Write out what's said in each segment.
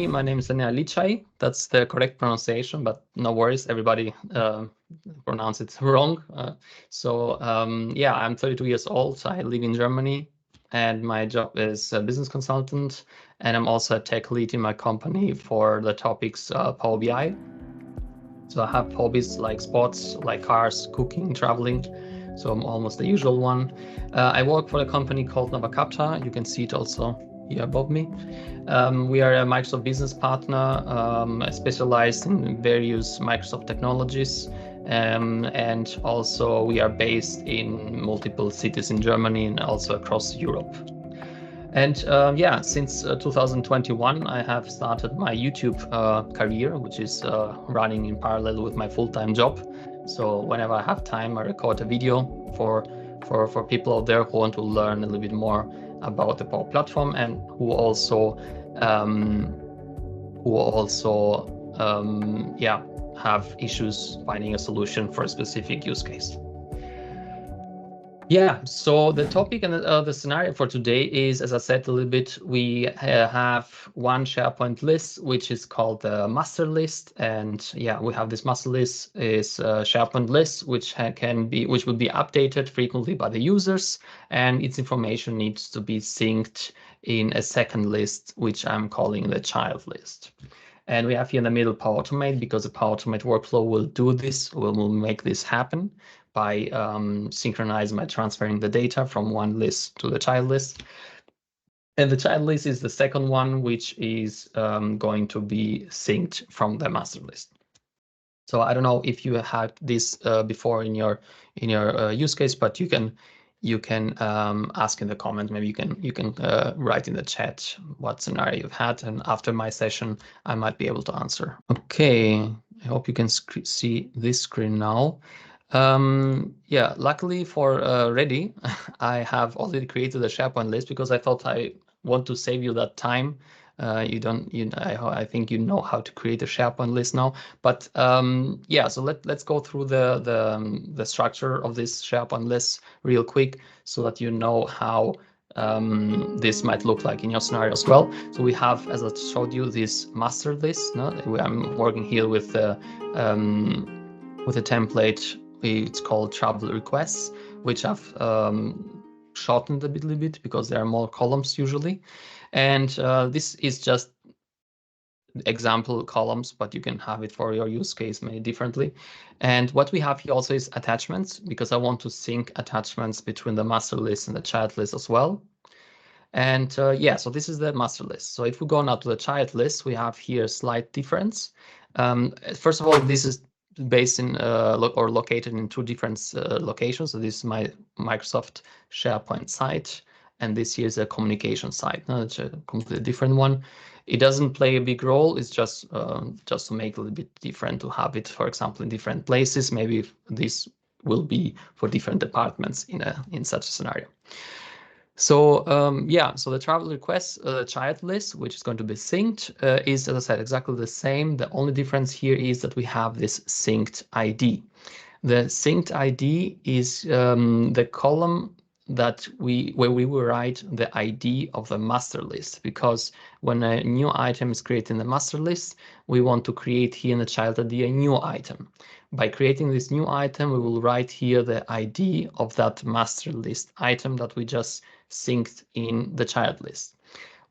everybody. My name is Enea Licaj. That's the correct pronunciation, but no worries, everybody pronounce it wrong. Yeah, I'm 32 years old. I live in Germany, and my job is a business consultant, and I'm also a tech lead in my company for the topics Power BI. So I have hobbies like sports, like cars, cooking, traveling. So I'm almost the usual one. I work for a company called Novacapta. You can see it also here above me. We are a Microsoft business partner, specialized in various Microsoft technologies. And also we are based in multiple cities in Germany and also across Europe. And yeah, since 2021, I have started my YouTube career, which is running in parallel with my full-time job. So whenever I have time, I record a video for people out there who want to learn a little bit more about the Power Platform and who also yeah, have issues finding a solution for a specific use case. Yeah, so the topic and the scenario for today is, as I said a little bit, we have one SharePoint list, which is called the master list. And yeah, we have this master list is a SharePoint list, which will be updated frequently by the users, and its information needs to be synced in a second list, which I'm calling the child list. And we have here in the middle Power Automate, because the Power Automate workflow will do this, will make this happen by synchronizing, by transferring the data from one list to the child list. And the child list is the second one, which is going to be synced from the master list. So I don't know if you had this before in your use case, but you can ask in the comment. Maybe you can write in the chat what scenario you've had, and after my session, I might be able to answer. Okay, I hope you can see this screen now. Yeah, luckily for ready, I have already created a SharePoint list because I thought I want to save you that time. I think you know how to create a SharePoint list now. But yeah, so let's go through the structure of this SharePoint list real quick so that you know how this might look like in your scenario as well. So we have, as I showed you, this master list. No? I'm working here with a template. It's called travel requests, which I've shortened a little bit because there are more columns usually. And this is just example columns, but you can have it for your use case made differently. And what we have here also is attachments, because I want to sync attachments between the master list and the child list as well. And yeah, so this is the master list. So if we go now to the child list, we have here a slight difference. First of all, this is based in or located in two different locations. So this is my Microsoft SharePoint site, and this here is a communication site. It's a completely different one. It doesn't play a big role. It's just to make it a little bit different, to have it, for example, in different places. Maybe this will be for different departments in such a scenario. So yeah, so the travel request child list, which is going to be synced, is, as I said, exactly the same. The only difference here is that we have this synced ID. The synced ID is the column that where we will write the ID of the master list, because when a new item is created in the master list, we want to create here in the child ID a new item. By creating this new item, we will write here the ID of that master list item that we just synced in the child list.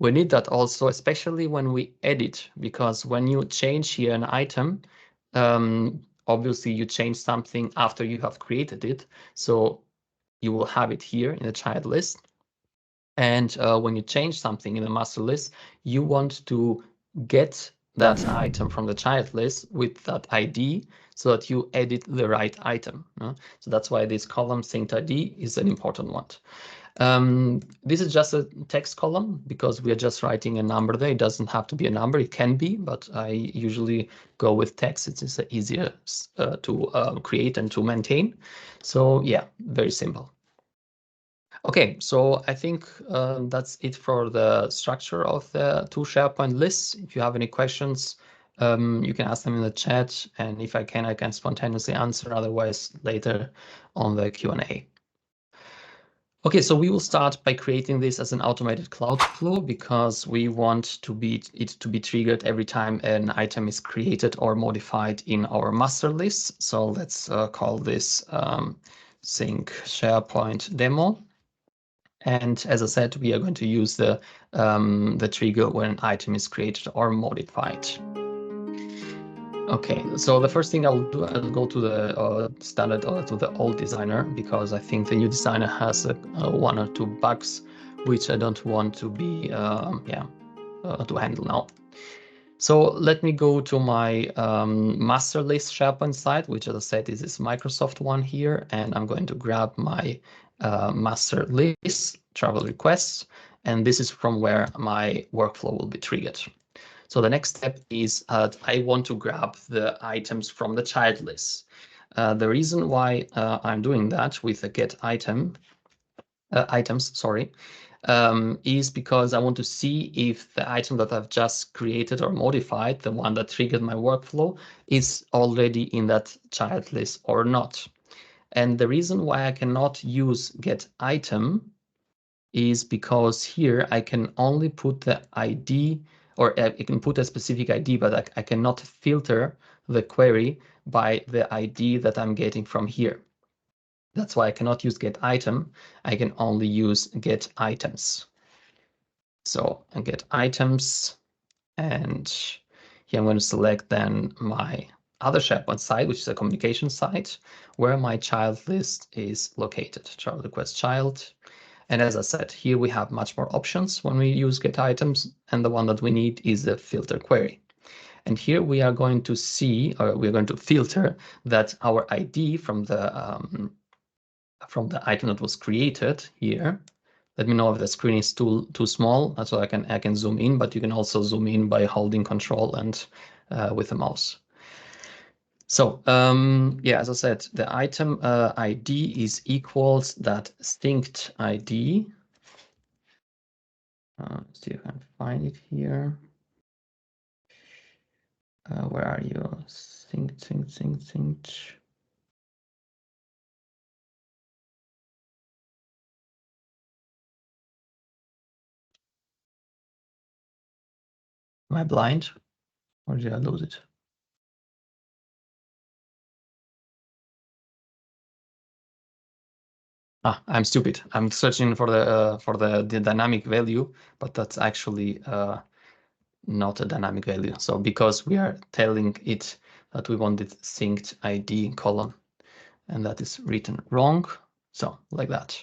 We need that also, especially when we edit, because when you change here an item, obviously you change something after you have created it. So you will have it here in the child list. And when you change something in the master list, you want to get that item from the child list with that ID so that you edit the right item. So that's why this column synced ID is an important one. This is just a text column because we are just writing a number there. It doesn't have to be a number. It can be, but I usually go with text. It's easier to create and to maintain. So yeah, very simple. Okay, so I think that's it for the structure of the two SharePoint lists. If you have any questions, you can ask them in the chat, and if I can spontaneously answer, otherwise later on the Q&A. Okay, so we will start by creating this as an automated cloud flow because we want it to be triggered every time an item is created or modified in our master list. So let's call this sync SharePoint demo. And as I said, we are going to use the trigger when an item is created or modified. Okay, so the first thing I'll do, I'll go to the standard or to the old designer because I think the new designer has one or two bugs which I don't want to be to handle now. So let me go to my master list SharePoint site, which as I said is this Microsoft one here, and I'm going to grab my master list travel requests, and this is from where my workflow will be triggered. So the next step is I want to grab the items from the child list. The reason why I'm doing that with a get items, is because I want to see if the item that I've just created or modified, the one that triggered my workflow, is already in that child list or not. And the reason why I cannot use get item is because here I can only put the ID, or I can put a specific ID, but I cannot filter the query by the ID that I'm getting from here. That's why I cannot use get item. I can only use get items. So I get items, and here I'm going to select then my other SharePoint site, which is a communication site, where my child list is located. Child request child. And as I said, here we have much more options when we use get items, and the one that we need is the filter query. And here we are going to see, or we're going to filter that our ID from the item that was created here. Let me know if the screen is too small, so I can zoom in, but you can also zoom in by holding Control and with the mouse. So yeah, as I said, the item ID is equals that synced ID. Let's see if I can find it here. Where are you? Synced. Am I blind? Or did I lose it? I'm stupid. I'm searching for the dynamic value, but that's actually not a dynamic value. So because we are telling it that we wanted synced ID column, and that is written wrong. So like that.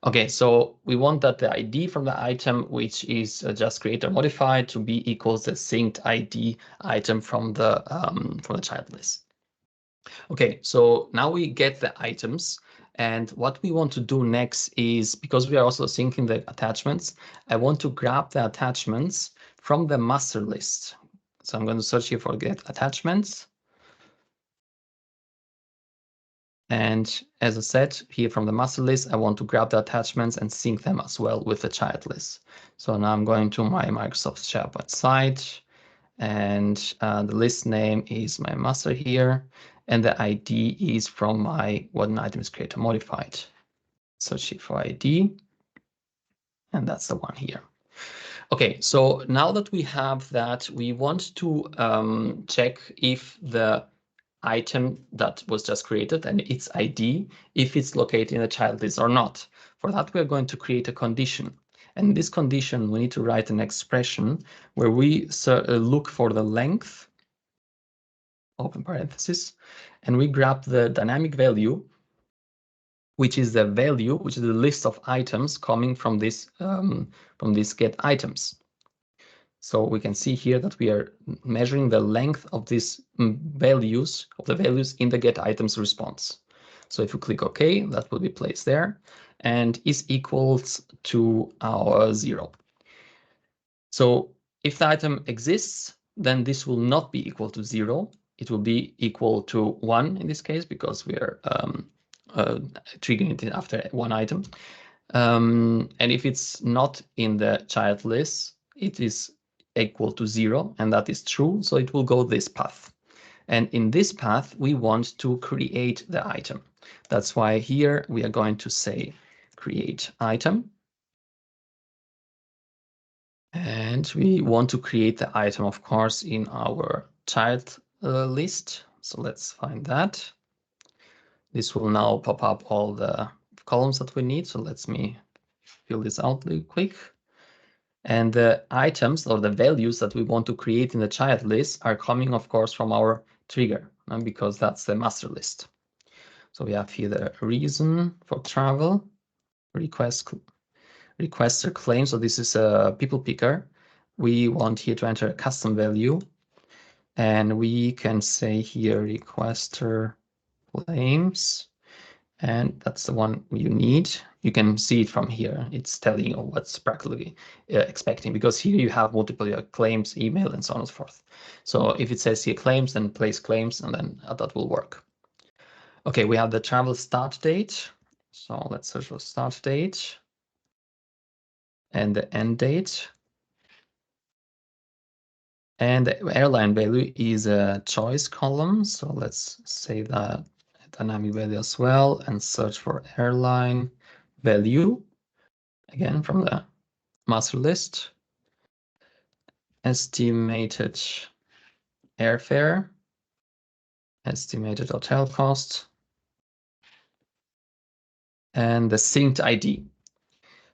Okay, so we want that the ID from the item, which is just created or modified, to be equals the synced ID item from the child list. Okay, so now we get the items, and what we want to do next is, because we are also syncing the attachments, I want to grab the attachments from the master list. So I'm going to search here for get attachments. And as I said, here from the master list, I want to grab the attachments and sync them as well with the child list. So now I'm going to my Microsoft SharePoint site, and the list name is my master here, and the ID is from my what an item is created or modified. Search it for ID, and that's the one here. Okay, so now that we have that, we want to check if the item that was just created and its ID, if it's located in a child list or not. For that, we're going to create a condition. And in this condition, we need to write an expression where we look for the length, open parenthesis, and we grab the dynamic value, which is the value, which is the list of items coming from this get items. So we can see here that we are measuring the length of these values, in the get items response. So if you click OK, that will be placed there and is equals to our 0. So if the item exists, then this will not be equal to 0. It will be equal to 1 in this case, because we are triggering it after one item. And if it's not in the child list, it is equal to 0, and that is true, so it will go this path. And in this path, we want to create the item. That's why here we are going to say create item. And we want to create the item, of course, in our child list. So let's find that. This will now pop up all the columns that we need. So let me fill this out really quick. And the items or the values that we want to create in the child list are coming, of course, from our trigger, because that's the master list. So we have here the reason for travel, requester claim. So this is a people picker. We want here to enter a custom value. And we can say here requester claims. And that's the one you need. You can see it from here. It's telling you what's practically expecting, because here you have multiple claims, email, and so on and so forth. So if it says here claims, then place claims, and then that will work. Okay, we have the travel start date. So let's search for start date and the end date. And the airline value is a choice column. So let's say that dynamic value as well and search for airline value. Again, from the master list. Estimated airfare, estimated hotel cost, and the synced ID.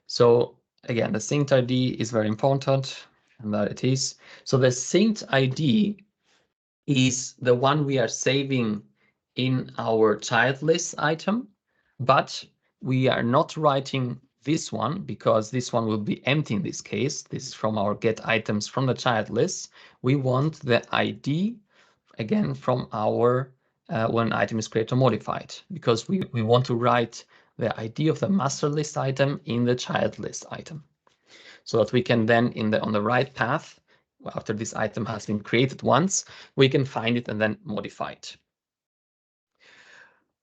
So again, the synced ID is very important, and that it is. So the synced ID is the one we are saving in our child list item, but we are not writing this one because this one will be empty in this case. This is from our get items from the child list. We want the ID again from our when item is created or modified, because we want to write the ID of the master list item in the child list item, so that we can then on the right path, after this item has been created once, we can find it and then modify it.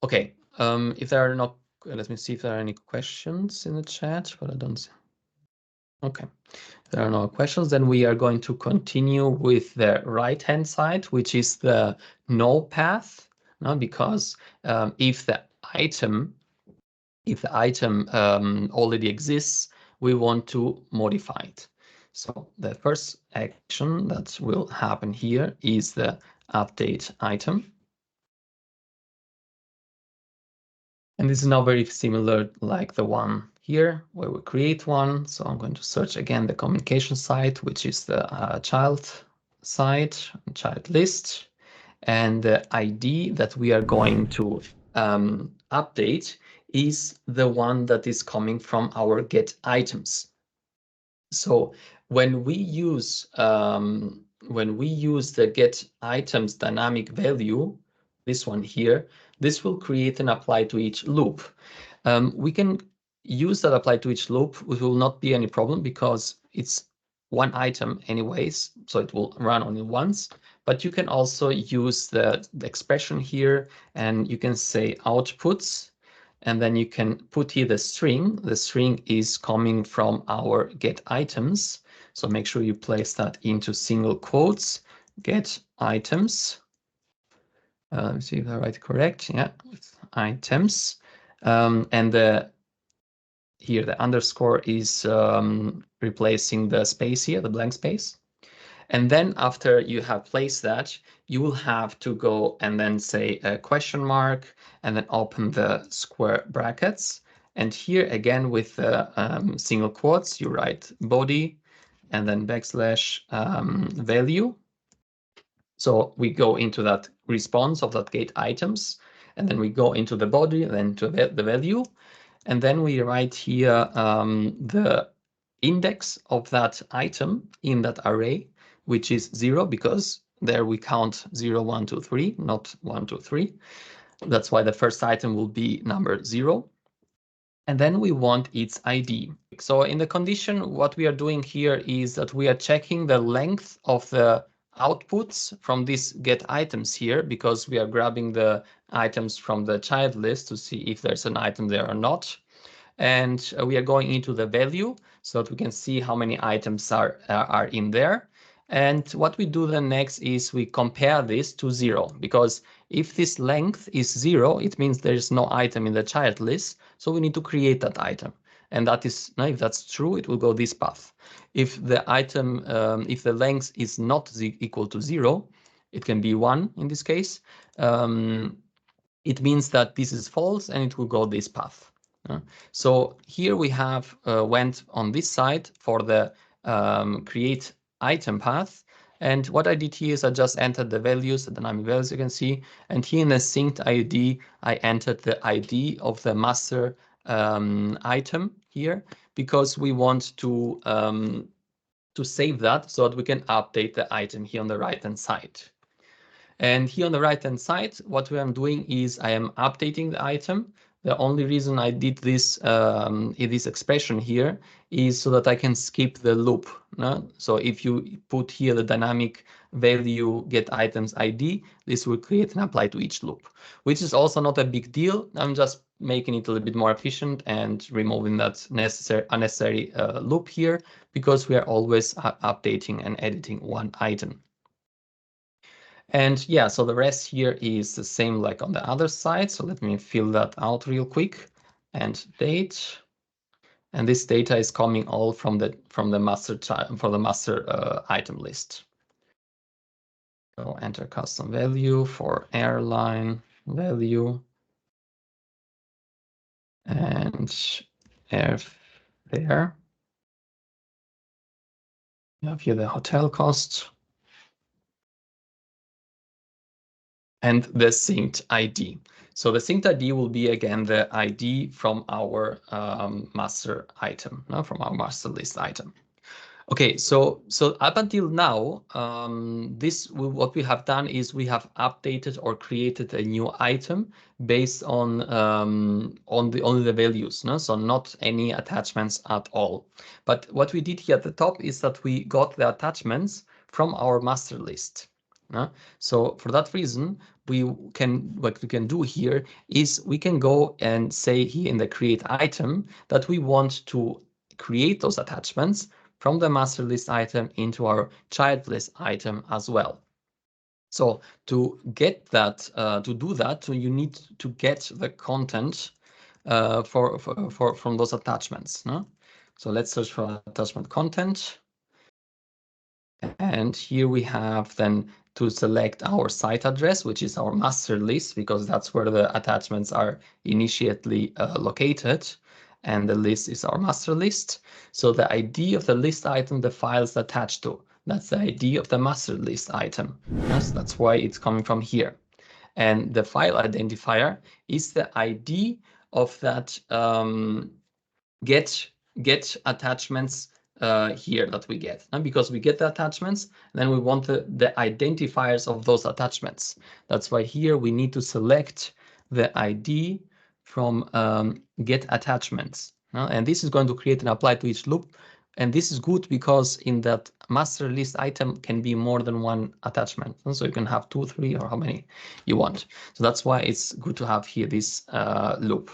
Okay, if there are no, let me see if there are any questions in the chat, but I don't see. Okay, if there are no questions, then we are going to continue with the right-hand side, which is the no path, because if the item already exists, we want to modify it. So the first action that will happen here is the update item. And this is now very similar like the one here where we create one. So I'm going to search again the communication side, which is the child side, child list. And the ID that we are going to update is the one that is coming from our get items. So when we use the get items dynamic value, this one here, this will create an apply to each loop. We can use that apply to each loop, which will not be any problem because it's one item anyways, so it will run only once. But you can also use the expression here, and you can say outputs, and then you can put here the string. The string is coming from our get items. So make sure you place that into single quotes, get items. Let me see if I write it correct. Yeah, with items. And here the underscore is replacing the space here, the blank space. And then after you have placed that, you will have to go and then say a question mark and then open the square brackets. And here again with the single quotes, you write body and then backslash value. So we go into that response of that get items, and then we go into the body, then to the value. And then we write here the index of that item in that array, which is 0, because there we count 0, 1, 2, 3, not 1, 2, 3. That's why the first item will be number 0. And then we want its ID. So in the condition, what we are doing here is that we are checking the length of the outputs from these get items here, because we are grabbing the items from the child list to see if there's an item there or not. And we are going into the value so that we can see how many items are in there. And what we do then next is we compare this to 0, because if this length is 0, it means there is no item in the child list. So we need to create that item. And that is, if that's true, it will go this path. If the item, if the length is not equal to 0, it can be 1 in this case. It means that this is false and it will go this path. So here we have went on this side for the create item path. And what I did here is I just entered the values, the dynamic values you can see. And here in the synced ID, I entered the ID of the master item here, because we want to save that so that we can update the item here on the right-hand side. And here on the right-hand side, what I am doing is I am updating the item. The only reason I did this in this expression here is so that I can skip the loop. No? So if you put here the dynamic value get items ID, this will create and apply to each loop, which is also not a big deal. I'm just making it a little bit more efficient and removing that unnecessary loop here, because we are always updating and editing one item. And yeah, so the rest here is the same like on the other side. So let me fill that out real quick. And date. And this data is coming all from the master item list. So enter custom value for airline value and airfare. You have here the hotel cost. And the synced ID. So the synced ID will be again the ID from our master item, from our master list item. Okay, so up until now, what we have done is we have updated or created a new item based on only the values, so not any attachments at all. But what we did here at the top is that we got the attachments from our master list. So for that reason, what we can do here is we can go and say here in the create item that we want to create those attachments from the master list item into our child list item as well. So to get that, to do that, you need to get the content from those attachments. So let's search for attachment content. And here we have then to select our site address, which is our master list, because that's where the attachments are initially located. And the list is our master list. So the ID of the list item, the files attached to, that's the ID of the master list item. Yes, that's why it's coming from here. And the file identifier is the ID of that get attachments here that we get. And because we get the attachments, then we want the identifiers of those attachments. That's why here we need to select the ID from get attachments. And this is going to create and apply to each loop. And this is good because in that master list item can be more than one attachment. So you can have 2, 3, or how many you want. So that's why it's good to have here this loop.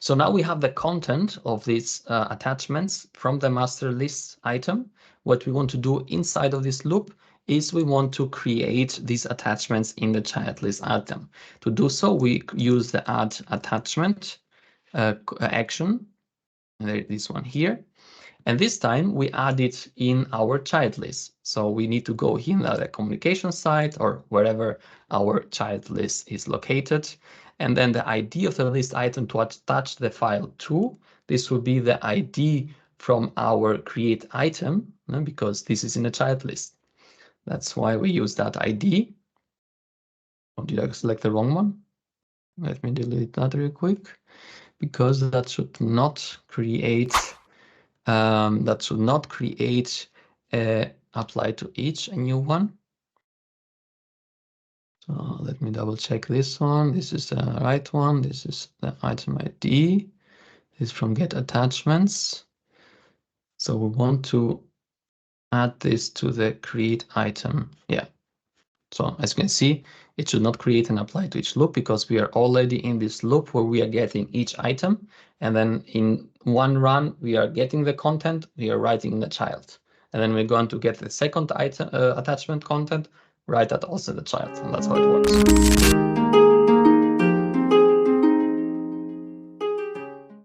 So now we have the content of these attachments from the master list item. What we want to do inside of this loop is we want to create these attachments in the child list item. To do so, we use the add attachment action, this one here. And this time we add it in our child list. So we need to go here in the communication site or wherever our child list is located. And then the ID of the list item to attach the file to, this will be the ID from our create item, because this is in a child list. That's why we use that ID. Oh, did I select the wrong one? Let me delete that real quick, because that should not create apply to each a new one. So let me double check this one. This is the right one. This is the item ID. This is from get attachments. So we want to add this to the create item. Yeah. So as you can see, it should not create and apply to each loop because we are already in this loop where we are getting each item. And then in one run, we are getting the content, we are writing in the child. and then we're going to get the second item attachment content, write that also in the child, and that's how it works.